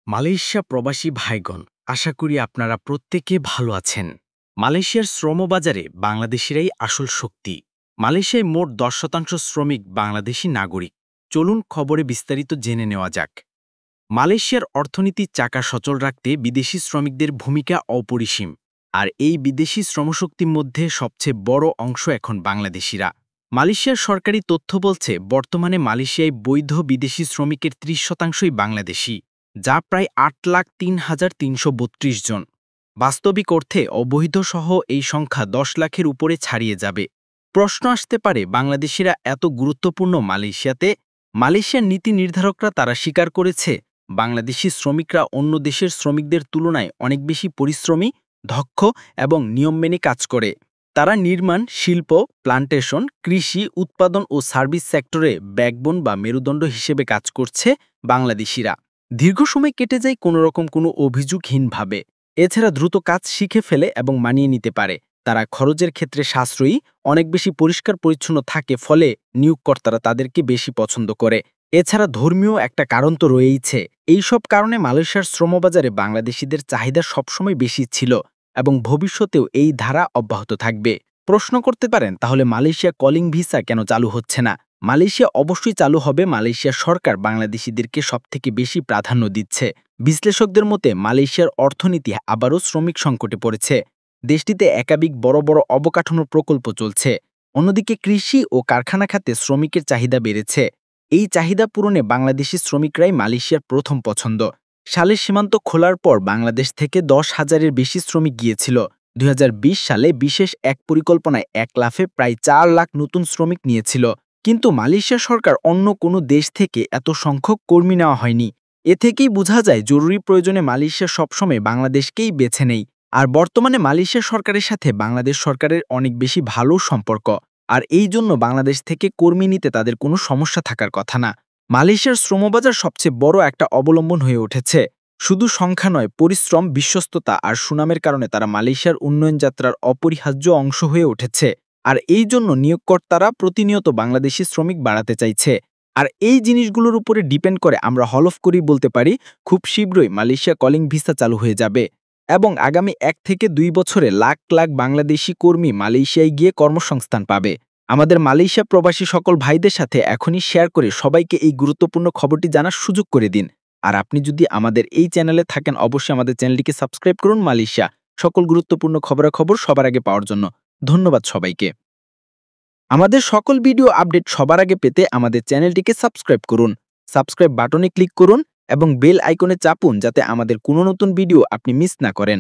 Malaysia প্রবাসী ভাইগণ, আশা করি আপনারা প্রত্যেকে ভালো আছেন। মালয়েশিয়ার শ্রমবাজারে বাংলাদেশিরাই আসল শক্তি। মালয়েশিয়ায় মোট 10% শ্রমিক বাংলাদেশি নাগরিক। চলুন খবরে বিস্তারিত জেনে নেওয়া যাক। মালয়েশিয়ার অর্থনীতির চাকা সচল রাখতে বিদেশি শ্রমিকদের ভূমিকা অপরিসীম। আর এই বিদেশি শ্রমশক্তির মধ্যে সবচেয়ে বড় অংশ এখন বাংলাদেশিরা। মালয়েশিয়ার সরকারি তথ্য বলছে বর্তমানে মালয়েশিয়ায় বৈধ বিদেশি শ্রমিকের 30%ই বাংলাদেশি, যা প্রায় 8,03,332 জন। বাস্তবিক অর্থে অবৈধসহ এই সংখ্যা 10 লাখের উপরে ছাড়িয়ে যাবে। প্রশ্ন আসতে পারে, বাংলাদেশিরা এত গুরুত্বপূর্ণ মালয়েশিয়াতে? মালয়েশিয়ার নীতি নির্ধারকরা তারা স্বীকার করেছে বাংলাদেশি শ্রমিকরা অন্য দেশের শ্রমিকদের তুলনায় অনেক বেশি পরিশ্রমী, দক্ষ এবং নিয়ম মেনে কাজ করে। তারা নির্মাণ, শিল্প, প্লান্টেশন, কৃষি, উৎপাদন ও সার্ভিস সেক্টরে ব্যাকবোন বা মেরুদণ্ড হিসেবে কাজ করছে বাংলাদেশিরা। দীর্ঘ সময় কেটে যায় কোনোরকম কোনো অভিযোগহীনভাবে। এছাড়া দ্রুত কাজ শিখে ফেলে এবং মানিয়ে নিতে পারে। তারা খরচের ক্ষেত্রে সাশ্রয়ী, অনেক বেশি পরিষ্কার পরিচ্ছন্ন থাকে, ফলে নিয়োগকর্তারা তাদেরকে বেশি পছন্দ করে। এছাড়া ধর্মীয় একটা কারণ তো রয়েইছে। এইসব কারণে মালয়েশিয়ার শ্রমবাজারে বাংলাদেশিদের চাহিদা সবসময় বেশি ছিল এবং ভবিষ্যতেও এই ধারা অব্যাহত থাকবে। প্রশ্ন করতে পারেন, তাহলে মালয়েশিয়া কলিং ভিসা কেন চালু হচ্ছে না? মালয়েশিয়া অবশ্যই চালু হবে। মালয়েশিয়ার সরকার বাংলাদেশিদেরকে সবথেকে বেশি প্রাধান্য দিচ্ছে। বিশ্লেষকদের মতে মালয়েশিয়ার অর্থনীতি আবারও শ্রমিক সংকটে পড়েছে। দেশটিতে একাধিক বড় বড় অবকাঠামো প্রকল্প চলছে। অন্যদিকে কৃষি ও কারখানা খাতে শ্রমিকের চাহিদা বেড়েছে। এই চাহিদা পূরণে বাংলাদেশি শ্রমিকরাই মালয়েশিয়ার প্রথম পছন্দ। সালের সীমান্ত খোলার পর বাংলাদেশ থেকে 10,000-এর বেশি শ্রমিক গিয়েছিল। 2020 সালে বিশেষ এক পরিকল্পনায় 1 লাফে প্রায় 4 লাখ নতুন শ্রমিক নিয়েছিল। কিন্তু মালয়েশিয়া সরকার অন্য কোনো দেশ থেকে এত সংখ্যক কর্মী নেওয়া হয়নি। এ থেকেই বোঝা যায় জরুরি প্রয়োজনে মালয়েশিয়া সবসময় বাংলাদেশকেই বেছে নেয়। আর বর্তমানে মালয়েশিয়া সরকারের সাথে বাংলাদেশ সরকারের অনেক বেশি ভালো সম্পর্ক। আর এই জন্য বাংলাদেশ থেকে কর্মী নিতে তাদের কোনো সমস্যা থাকার কথা না। মালয়েশিয়ার শ্রমবাজার সবচেয়ে বড় একটা অবলম্বন হয়ে উঠেছে। শুধু সংখ্যা নয়, পরিশ্রম, বিশ্বস্ততা আর সুনামের কারণে তারা মালয়েশিয়ার উন্নয়ন যাত্রার অপরিহার্য অংশ হয়ে উঠেছে। আর এই জন্য নিয়োগকর্তারা প্রতিনিয়ত বাংলাদেশি শ্রমিক বাড়াতে চাইছে। আর এই জিনিসগুলোর উপরে ডিপেন্ড করে আমরা হলফ করেই বলতে পারি, খুব শীঘ্রই মালয়েশিয়া কলিং ভিসা চালু হয়ে যাবে এবং আগামী 1 থেকে 2 বছরে লাখ লাখ বাংলাদেশি কর্মী মালয়েশিয়ায় গিয়ে কর্মসংস্থান পাবে। আমাদের মালয়েশিয়া প্রবাসী সকল ভাইদের সাথে এখনই শেয়ার করে সবাইকে এই গুরুত্বপূর্ণ খবরটি জানার সুযোগ করে দিন। আর আপনি যদি আমাদের এই চ্যানেলে থাকেন, অবশ্যই আমাদের চ্যানেলটিকে সাবস্ক্রাইব করুন মালয়েশিয়া সকল গুরুত্বপূর্ণ খবরাখবর সবার আগে পাওয়ার জন্য। ধন্যবাদ সবাইকে। আমাদের সকল ভিডিও আপডেট সবার আগে পেতে আমাদের চ্যানেলটিকে সাবস্ক্রাইব করুন। সাবস্ক্রাইব বাটনে ক্লিক করুন এবং বেল আইকনে চাপুন, যাতে আমাদের কোনো নতুন ভিডিও আপনি মিস না করেন।